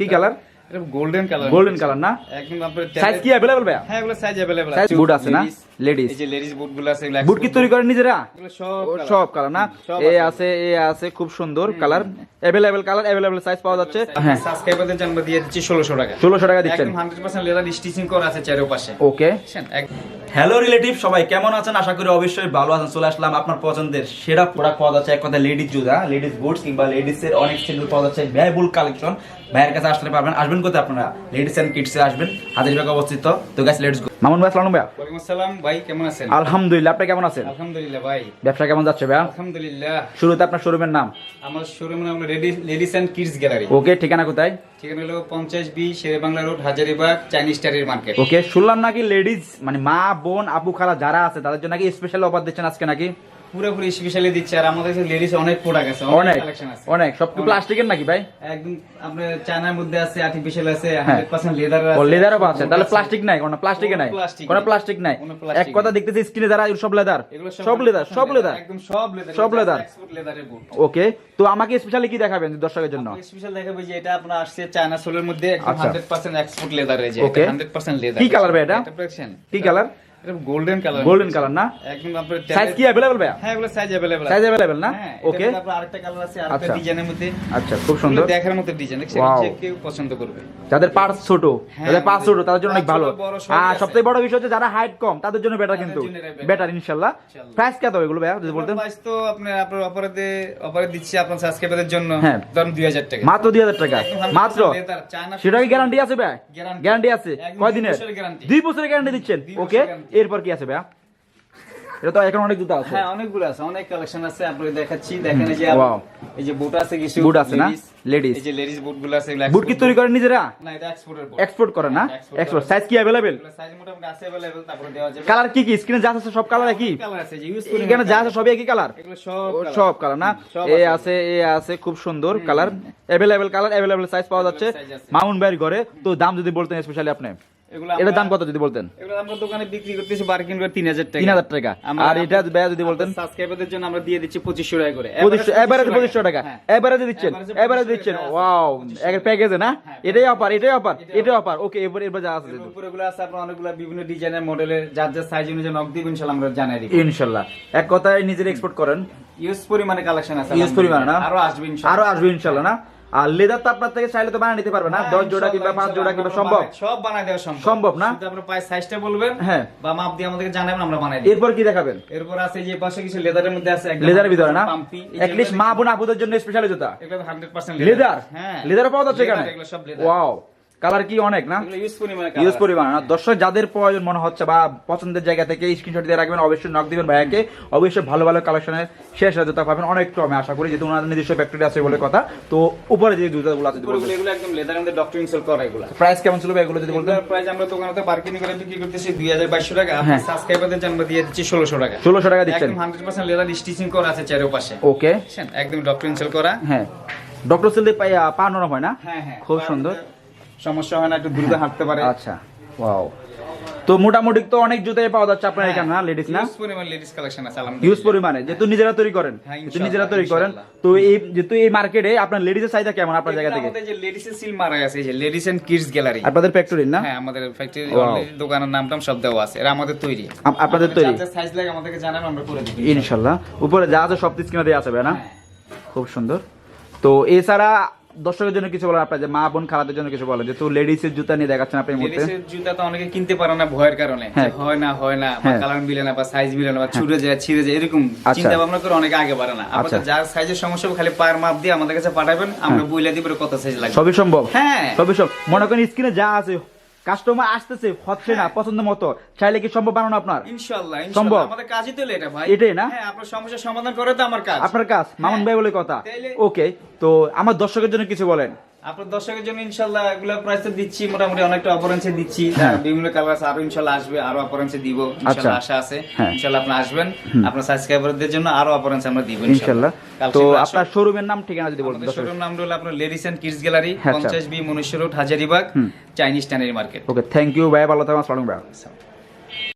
কি কালার? এটা golden colour. Golden colour না? একদম আপনার সাইজ কি अवेलेबल ভাইয়া? হ্যাঁ, এগুলো সাইজ अवेलेबल সাইজ আছে। বুট আছে না? লেডিস এই যে লেডিস বুটগুলো আছে, এগুলো বুট কি তৈরি করেন নিজেরা? এগুলো সব সব কালার না? এ আছে খুব সুন্দর colour, available colour, available size পাওয়া যাচ্ছে। হ্যাঁ, সাবস্ক্রাইবারদের জন্য দিয়ে দিচ্ছি 1600 টাকা। 1600 টাকা দিচ্ছেন। একদম 100% লেদার স্টিচিং করা আছে চারপাশে। ওকে। একদম হ্যালো রিলেটিভ, সবাই কেমন আছেন? আশা করি অবশ্যই ভালো আছেন। চলে আসলাম আপনার পছন্দের সেরা প্রোডাক্ট পাওয়া যাচ্ছে এক কথা লেডিস জুতা, লেডিস বুটস কিংবা লেডিস এর অনেক স্যান্ডেল পাওয়া যাচ্ছে। ব্যয়বহুল কালেকশন ভাইয়ের কাছে আসলে পাবেন। আসবেন কোথায় আপনারা? লেডিস এন্ড কিডস এ আসবেন, হাজারীবাগে অবস্থিত। তো গাইস লেটস গো। মামুন ভাই, আসসালামু আলাইকুম। ওয়ালাইকুম আসসালাম ভাই, কেমন আছেন? আলহামদুলিল্লাহ, আপনি কেমন আছেন? আলহামদুলিল্লাহ ভাই। ব্যবসা কেমন যাচ্ছে ভাই? আলহামদুলিল্লাহ। শুরুতে আপনার শোরুমের নাম? আমার শোরুমের নাম ladies and kids gallery. Okay, ঠিকানা কোথায়? ঠিকানা হলো 50B Sher-e-Bangla road, Hazaribagh, Chinese স্টারের মার্কেট। ওকে, শুনলাম নাকি লেডিস মানে মা বোন আপু খালা যারা আছে তাদের জন্য নাকি স্পেশাল অফার দিচ্ছেন আজকে নাকি? পুরোপুরি স্পেশালি দিচ্ছে। আর আমাদের কাছে লেডিস অনেক প্রোডাক্ট আছে, অনেক কালেকশন আছে। অনেক সব কি প্লাস্টিকের নাকি ভাই? একদম আপনার চায়নার মধ্যে আছে, আর্টিফিশিয়াল আছে, হ্যাঁ। 100% লেদার আছে। ও লেদারও আছে, তাহলে প্লাস্টিক নাই? কোনো প্লাস্টিকে নাই? কোনো প্লাস্টিক নাই? এক কথা দেখতেছি স্ক্রিনে যারা সব লেদার, সব লেদার, সব লেদার, একদম সব লেদার, সব লেদার, এক্সপোর্ট লেদারের বুট। ওকে, তো আমাকে স্পেশালি কি দেখাবেন দর্শকের জন্য? স্পেশাল দেখাবো যে এটা আপনার আসছে চায়না সোলের মধ্যে, একদম আচ্ছা। 100% এক্সপোর্ট লেদার। এই যে ওকে। এটা 100% লেদার। কি কালার ভাই এটা? কি কালার? এটা গোল্ডেন কালার। গোল্ডেন কালার না? একদম আপনার সাইজ কি अवेलेबल ভাই? হ্যাঁ, এগুলো সাইজ अवेलेबल আছে। সাইজ अवेलेबल না? হ্যাঁ, ওকে, এটা আপনার আরেকটা কালার আছে, আরেকটা আচ্ছা। ডিজাইনের মধ্যে। আচ্ছা, খুব সুন্দর এগুলো দেখার মতো ডিজাইন, দেখছেন? Wow. যে কেউ পছন্দ করবে। যাদের পার্স ছোট, হ্যাঁ, যাদের পার্স ছোট তাদের জন্য অনেক পার্স ভালো। ছোট, বড় সবই আর আছে। সবথেকে বড় বিষয় হচ্ছে যারা হাইট কম তাদের জন্য বেটার, কিন্তু জন্য better। বেটার ইনশাআল্লাহ। প্রাইস কত হবে এগুলো ভাই যদি বলতেন? প্রাইস তো আপনার অফারে দিচ্ছি আপনার সাবস্ক্রাইবারদের জন্য। হ্যাঁ। ধরুন 2000 টাকা। মাত্র 2000 টাকা মাত্র? Leather China. সেটা কি গ্যারান্টি আছে ভাই? Guarantee। গ্যারান্টি আছে একদম কয় 2 দিনের? বছরের guarantee। 2 বছরের গ্যারান্টি দিচ্ছেন। 2 ওকে, বছরের guarantee। এরপর কি আছে ভাই? এটা তো এখন অনেক জুতা আছে। হ্যাঁ, অনেকগুলো আছে, অনেক কালেকশন আছে, আপনাদের দেখাচ্ছি। দেখেন এই যে Wow. এই যে বুট আছে, কিছু বুট আছে না? লেডিস এই যে লেডিস বুটগুলো আছে, এগুলো বুট কি তৈরি করেন নিজেরা? না, এটা এক্সপোর্টের বুট। এক্সপোর্ট করেন না? এক্সপোর্ট। সাইজ কি अवेलेबल? এগুলো সাইজ মোটামুটি আছে अवेलेबल, তারপরে দেওয়া যাবে। কালার কি কি? স্ক্রিনে যা আছে সব কালার একই? কালার আছে যে ইউজ করি এখানে যা আছে সবই একই কালার? এগুলো সব colour। সব কালার না? সব এ আছে খুব সুন্দর colour, available colour, available size পাওয়া যাচ্ছে size আছে। মামুন ভাইয়ের ঘরে। তো দাম যদি বলতেন স্পেশালি আপনি, এগুলো এটার দাম কত যদি বলতেন? এগুলো আমরা দোকানে বিক্রি করতেছি বার্গেন করে 3000 টাকা। 3000 টাকা। আর এটা ভাইয়া যদি বলতেন? সাবস্ক্রাইবারদের জন্য আমরা দিয়ে দিচ্ছি 2500 টাকা করে। 2500 এভারেজ 2500 টাকা হ্যাঁ। এভারেজ দিচ্ছেন, Average এভারেজ দিচ্ছেন। 2500 ওয়াও, এক প্যাকেজে না? হ্যাঁ, এটাই অফার, এটাই অফার, এটাই অফার। ওকে, এবার যা আছে এর উপরে এগুলো আছে আপনার অনেকগুলো বিভিন্ন ডিজাইনের মডেলের, যার যার সাইজ অনুযায়ী নক দিবেন, ইনশাআল্লাহ আমরা জানাই দিব। ইনশাআল্লাহ। এক কথায় নিজের এক্সপোর্ট করেন, ইউজ পরিমাণে কালেকশন আছে, ইউজ পরিমাণে না? আরো আসবে ইনশাআল্লাহ। আরো আসবে ইনশাআল্লাহ না? আর লেদার তো আপনার থেকে চাইলে তো বানিয়ে নিতে পারবে না? 10 জোড়া কিংবা 5 জোড়া কিংবা সম্ভব? সব বানাই দেওয়া সম্ভব। সম্ভব না? শুধু আপনার পায়ের সাইজটা বলবেন, হ্যাঁ, বা মাপ দিয়ে আমাদেরকে জানাবেন, আমরা বানাই দিই। এরপর কি দেখাবেন? এরপর আছে যে পাশে কিছু লেদারের মধ্যে আছে, একদম লেদারের ভিতরে না? পাম্পি। অ্যাটলিস্ট মা বোন আপুদের জন্য স্পেশাল জুতা। এগুলো 100% লেদার? হ্যাঁ, লেদারও পাওয়া যাচ্ছে এখানে? এগুলো সব লেদার। ওয়াও, কালার কি অনেক না? এগুলো ইউজ পরিমাণে ইউজ কালার। পরিমাণ না? দর্শক যাদের প্রয়োজন মনে হচ্ছে বা পছন্দের জায়গা থেকে স্ক্রিনশট দিয়ে রাখবেন, অবশ্যই নক দিবেন ভাইয়াকে। অবশ্যই ভালো ভালো কালেকশনের শেষ জুতা পাবেন অনেক কমে আশা করি, যেহেতু ওনাদের নিজস্ব ফ্যাক্টরি আছে বলে কথা। তো উপরে যে জুতাগুলো আছে এগুলো একদম লেদারের মধ্যে ডক্টর ইনসোল করা। এগুলো প্রাইস কেমন ছিল ভাই এগুলো যদি বলতেন? এগুলোর প্রাইস আমরা দোকানে বার্গেনিং করে বিক্রি করতেছি 2200 টাকা। হ্যাঁ। আপনার সাবস্ক্রাইবারদের জন্য আমরা দিয়ে দিচ্ছি 1600 টাকা। 1600 টাকা দিচ্ছেন। একদম 100% লেদার স্টিচিং করা আছে চারপাশে। ওকে, একদম ডক্টর ইনসোল করা। হ্যাঁ, ডক্টর সেল পা নরম হয় না? হ্যাঁ হ্যাঁ, খুব সুন্দর, সমস্যা হয় না, একটু দ্রুত হাঁটতে পারে। আচ্ছা, ওয়াও। তো মোটামুটি তো অনেক জুতাই পাওয়া যাচ্ছে আপনার এখানে না? লেডিস না? ইউজ পরিমাণ লেডিস কালেকশন আছে ইউজ আলহামদুলিল্লাহ। পরিমাণে, যেহেতু নিজেরা তৈরি করেন, হ্যাঁ, যেহেতু নিজেরা তৈরি করেন, ইনশাআল্লাহ। তো এই যেহেতু এই মার্কেটে আপনার লেডিসের চাহিদা কেমন আপনার জায়গা থেকে? আমাদের যে লেডিস এর সিল মারা আছে, এই যে লেডিস এন্ড কিডস গ্যালারি আপনাদের ফ্যাক্টরি না? হ্যাঁ, আমাদের ফ্যাক্টরি Wow. অলরেডি দোকানের নামটাম সব দেওয়া আছে, এরা আমাদের তৈরি। আপনাদের তৈরি? যাদের সাইজ লাগে আমাদেরকে জানাবেন, আমরা করে দিব ইনশাআল্লাহ। উপরে যা আছে সব স্ক্রিনে দেওয়া আছে ভাই না? হ্যাঁ। খুব সুন্দর। তো এছাড়া দর্শকের জন্য কিছু বলেন, আপনার যে মা বোন খালাদের জন্য কিছু বলেন, যেহেতু লেডিসের জুতা নিয়ে দেখাচ্ছেন আপনি এই মুহূর্তে। লেডিসের জুতা তো অনেকে কিনতে পারে না ভয়ের কারণে, যে হ্যাঁ। হয় না বা হ্যাঁ। কালার মিলে না বা সাইজ মিলে না বা ছুটে যায় ছিঁড়ে যায়, এরকম আচ্ছা। চিন্তা ভাবনা করে অনেকে আগে পারে না। আচ্ছা। আপনাদের যার সাইজের সমস্যা হবে খালি পায়ের মাপ দিয়ে আমাদের কাছে পাঠাবেন, আমরা বইলা দিব কত সাইজ লাগবে। সবই সম্ভব? হ্যাঁ, সবই সব। মনে করেন স্ক্রিনে যা আছে, কাস্টমার আসতেছে হচ্ছে না পছন্দ মতো, চাইলে কি সম্ভব বানানো আপনার? ইনশাআল্লাহ সম্ভব? ইনশাআল্লাহ, আমাদের কাজই তো এটা ভাই। এটাই না? হ্যাঁ, আপনার সমস্যার সমাধান করে তো আমার কাজ। আপনার কাজ মামুন ভাই বলে কথা। তাইলে- ওকে, তো আমার দর্শকের জন্য কিছু বলেন। আপনার দর্শকের জন্য ইনশাআল্লাহ এগুলা প্রাইস দিচ্ছি, মোটামুটি অনেকটা অপারেন্সে দিচ্ছি। হ্যাঁ। বিভিন্ন কালার আছে, আরো ইনশাআল্লাহ আসবে, আরো অপারেন্সে দিব ইনশাআল্লাহ, আশা আছে। হ্যাঁ। ইনশাআল্লাহ আপনি আসবেন, আপনার সাবস্ক্রাইবারদের জন্য আরো অপারেন্স আমরা দিব ইনশাআল্লাহ। কালকে তো আসুন। আপনার শোরুমের নাম ঠিকানা যদি বলতেন। আমাদের শোরুম নাম হলো আপনার লেডিস এন্ড কিডস গ্যালারি, আচ্ছা। 50B মনুষ্য road, Hazaribagh, Chinese tannery market. Okay, thank you ভাই, ভালো থাকবেন। আসসালামু আলাইকুম ভাই।